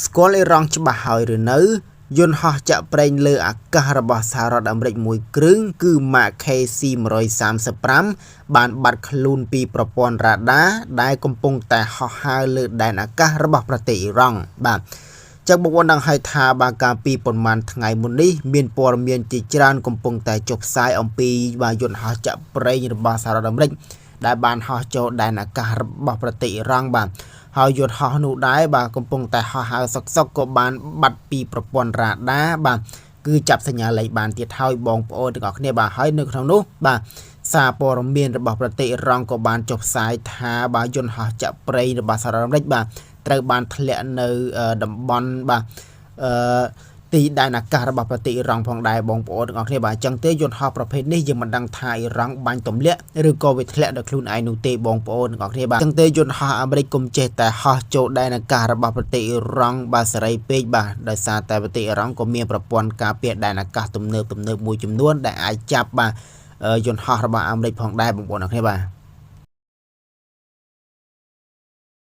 ស្គាល់អ៊ីរ៉ង់ច្បាស់ហើយឬនៅយន្តហោះចាក់ប្រេងលើអាកាសរបស់សហរដ្ឋអាមេរិកមួយគ្រឿងគឺ Mark KC-135 បានបាត់ខ្លួនពីប្រព័ន្ធរ៉ាដាដែលកំពុងតែហោះហើរលើដែនអាកាសរបស់ប្រទេសអ៊ីរ៉ង់បាទចឹងបងប្អូនដឹងហើយថាបាទកាលពីប្រហែលថ្ងៃមុននេះមានព័ត៌មានជាច្រើនកំពុងតែចុះផ្សាយអំពីបាទយន្តហោះចាក់ប្រេងរបស់សហរដ្ឋអាមេរិកដែលបានហោះចូលដែនអាកាសរបស់ប្រទេសអ៊ីរ៉ង់បាទហើយយន្តហោះនោះដែរបាទកំពុងតែហោះហើរសុកក៏បានបាត់ពីប្រព័ន្ធរ៉ាដាបាទគឺចាប់សញ្ញាលេខបានទៀតហើយបងប្អូនទាំងអស់គ្នាបាទហើយនៅក្នុងនោះបាទសារព័ត៌មានរបស់ប្រទេសអ៊ីរ៉ង់ក៏បានចុះផ្សាយថាបាទយន្តហោះចាក់ប្រេងរបស់សហរដ្ឋអាមេរិកបាទត្រូវបានធ្លាក់នៅតំបន់បាទទីដែនអាកាសរបស់ប្រទេសអ៊ីរ៉ង់ផងដែរបងប្អូនទាំងអស់គ្នាបាទអញ្ចឹងទេយន្តហោះប្រភេទនេះយើងមិនដឹងថាអ៊ីរ៉ង់បាញ់ទម្លាក់ឬក៏វាធ្លាក់ដល់ខ្លួនឯងនោះទេបងប្អូនទាំងអស់គ្នាបាទអញ្ចឹងទេយន្តហោះអាមេរិកកុំចេះតែហោះចូលដែនអាកាសរបស់ប្រទេសអ៊ីរ៉ង់បាទសេរីពេកបាទដោយសារតែប្រទេសអ៊ីរ៉ង់ក៏មានប្រព័ន្ធការពារដែនអាកាសទំនើបមួយចំនួនដែលអាចចាប់បាទយន្តហោះរបស់អាមេរិកផងដែរបងប្អូនទាំងអស់គ្នាបាទ